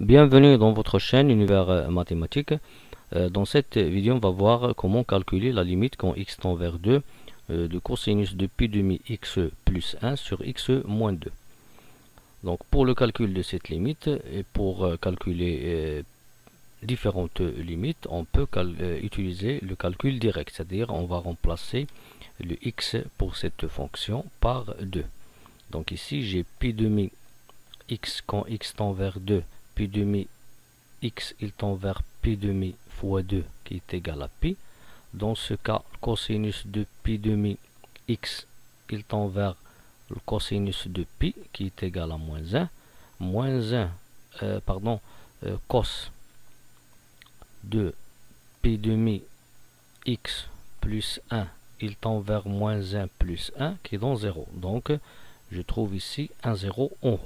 Bienvenue dans votre chaîne Univers Mathématique. Dans cette vidéo, on va voir comment calculer la limite quand x tend vers 2 de cosinus de pi demi x plus 1 sur x moins 2. Donc pour le calcul de cette limite et pour calculer différentes limites, on peut utiliser le calcul direct, c'est-à-dire on va remplacer le x pour cette fonction par 2. Donc ici j'ai pi demi x quand x tend vers 2, pi demi x il tend vers pi demi fois 2 qui est égal à pi. Dans ce cas, cosinus de pi demi x il tend vers le cosinus de pi qui est égal à moins 1. Moins 1, cos de pi demi x plus 1 il tend vers moins 1 plus 1 qui est dans 0. Donc je trouve ici un 0 en haut.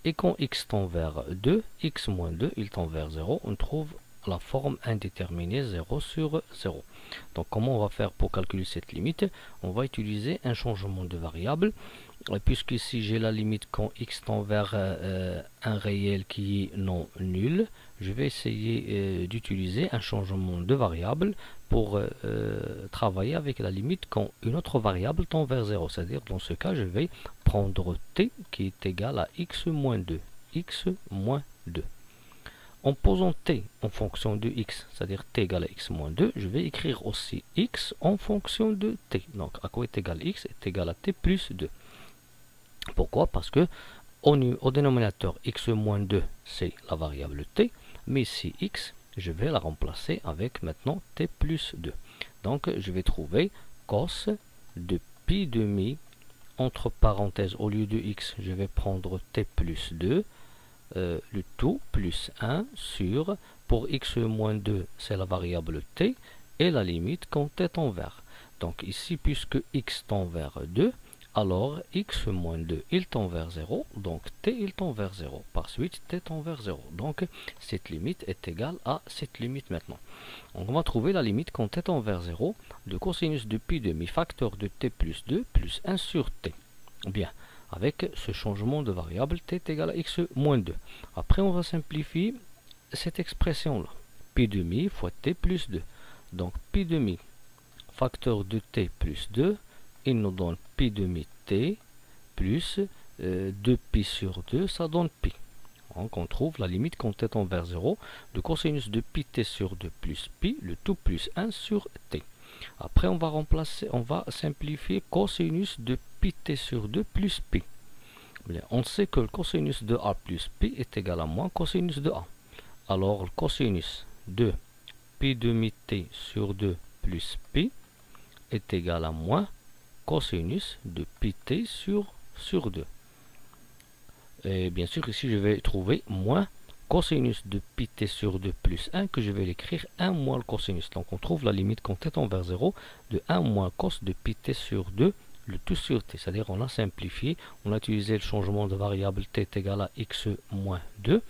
Et quand x tend vers 2, x moins 2, il tend vers 0, on trouve la forme indéterminée 0 sur 0. Donc comment on va faire pour calculer cette limite? On va utiliser un changement de variable. Puisque ici j'ai la limite quand x tend vers un réel qui est non nul, je vais essayer d'utiliser un changement de variable pour travailler avec la limite quand une autre variable tend vers 0. C'est-à-dire dans ce cas, je vais prendre t qui est égal à x moins 2. X moins 2. En posant t en fonction de x, c'est-à-dire t égale à x moins 2, je vais écrire aussi x en fonction de t. Donc à quoi est égal x? Est égal à t plus 2. Pourquoi? Parce que au dénominateur x moins 2, c'est la variable t, mais ici x, je vais la remplacer avec maintenant t plus 2. Donc je vais trouver cos de pi demi, entre parenthèses, au lieu de x, je vais prendre t plus 2, le tout plus 1 sur, pour x moins 2, c'est la variable t, et la limite quand t tend vers. Donc ici, puisque x tend vers 2, alors x moins 2 il tend vers 0, donc t il tend vers 0. Par suite, t tend vers 0. Donc cette limite est égale à cette limite maintenant. Donc, on va trouver la limite quand t tend vers 0 de cosinus de pi demi facteur de t plus 2 plus 1 sur t. Bien, avec ce changement de variable, t est égal à x moins 2. Après, on va simplifier cette expression-là. Pi demi fois t plus 2. Donc pi demi facteur de t plus 2, il nous donne pi demi t plus 2pi sur 2, ça donne pi. Donc on trouve la limite quand t tend vers 0 de cosinus de pi t sur 2 plus pi, le tout plus 1 sur t. Après on va simplifier cosinus de pi t sur 2 plus pi. Bien, on sait que le cosinus de a plus pi est égal à moins cosinus de a. Alors le cosinus de pi demi t sur 2 plus pi est égal à moins cosinus de pi t sur 2. Et bien sûr, ici, je vais trouver moins cosinus de pi t sur 2 plus 1, que je vais l'écrire 1 moins le cosinus. Donc, on trouve la limite quand t tend vers 0 de 1 moins cos de pi t sur 2, le tout sur t. C'est-à-dire, on a simplifié, on a utilisé le changement de variable t est égal à x moins 2.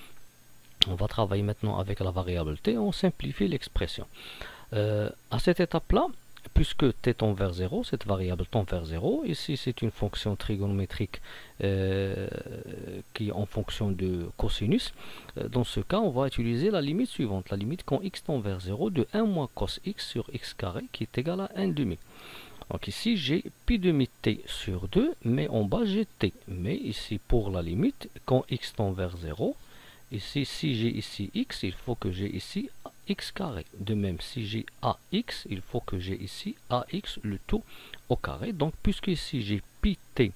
On va travailler maintenant avec la variable t, on simplifie l'expression. À cette étape-là, puisque t tend vers 0, cette variable tend vers 0. Ici, c'est une fonction trigonométrique qui est en fonction de cosinus. Dans ce cas, on va utiliser la limite suivante. La limite quand x tend vers 0 de 1 moins cos x sur x carré qui est égal à 1 demi. Donc ici, j'ai pi demi t sur 2, mais en bas, j'ai t. Mais ici, pour la limite, quand x tend vers 0, ici, si j'ai ici x, il faut que j'ai ici x carré. De même, si j'ai ax, il faut que j'ai ici ax, le tout au carré. Donc, puisque ici j'ai pi t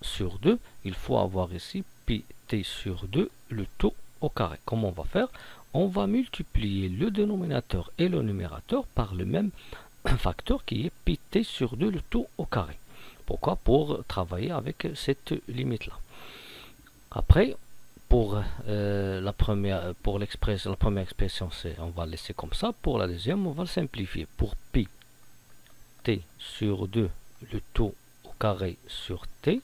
sur 2, il faut avoir ici pi t sur 2, le tout au carré. Comment on va faire? On va multiplier le dénominateur et le numérateur par le même facteur qui est pi t sur 2, le tout au carré. Pourquoi? Pour travailler avec cette limite-là. Après, pour la première expression, on va laisser comme ça. Pour la deuxième, on va le simplifier. Pour pi t sur 2, le tout au carré sur t,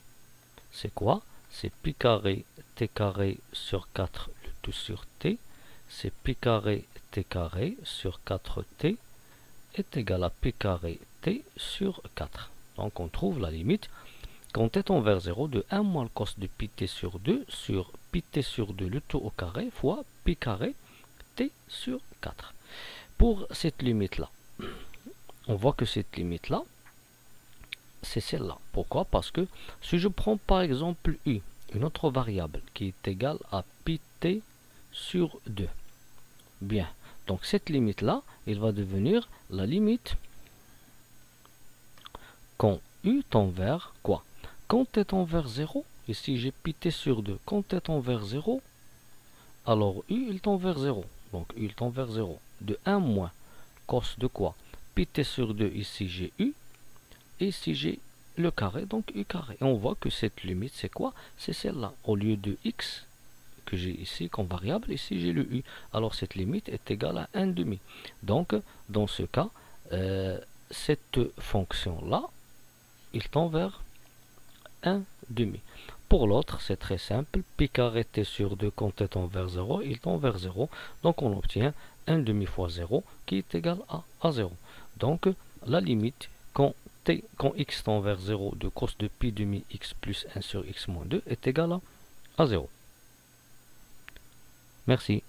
c'est quoi? C'est pi carré t carré sur 4, le tout sur t. C'est pi carré t carré sur 4t est égal à pi carré t sur 4. Donc on trouve la limite quand t tend vers 0 de 1 moins le cos de pi t sur 2 sur pi t sur 2, le tout au carré, fois pi carré t sur 4. Pour cette limite-là, on voit que cette limite-là, c'est celle-là. Pourquoi? Parce que si je prends par exemple u, une autre variable qui est égale à pi t sur 2, bien, donc cette limite-là, il va devenir la limite quand u tend vers quoi? Quand t tend vers 0, ici j'ai pi t sur 2, quand t tend vers 0, alors u il tend vers 0, donc u il tend vers 0, de 1 moins, cos de quoi? Pi t sur 2, ici j'ai u, et ici j'ai le carré, donc u carré. Et on voit que cette limite, c'est quoi? C'est celle-là. Au lieu de x, que j'ai ici comme variable, ici j'ai le u. Alors cette limite est égale à 1 demi. Donc, dans ce cas, cette fonction-là, il tend vers 1 demi. Pour l'autre, c'est très simple. Pi carré t sur 2, quand t tend vers 0, il tend vers 0. Donc on obtient 1 demi fois 0, qui est égal à 0. Donc, la limite, quand x tend vers 0 de cos de pi demi x plus 1 sur x moins 2 est égal à 0. Merci.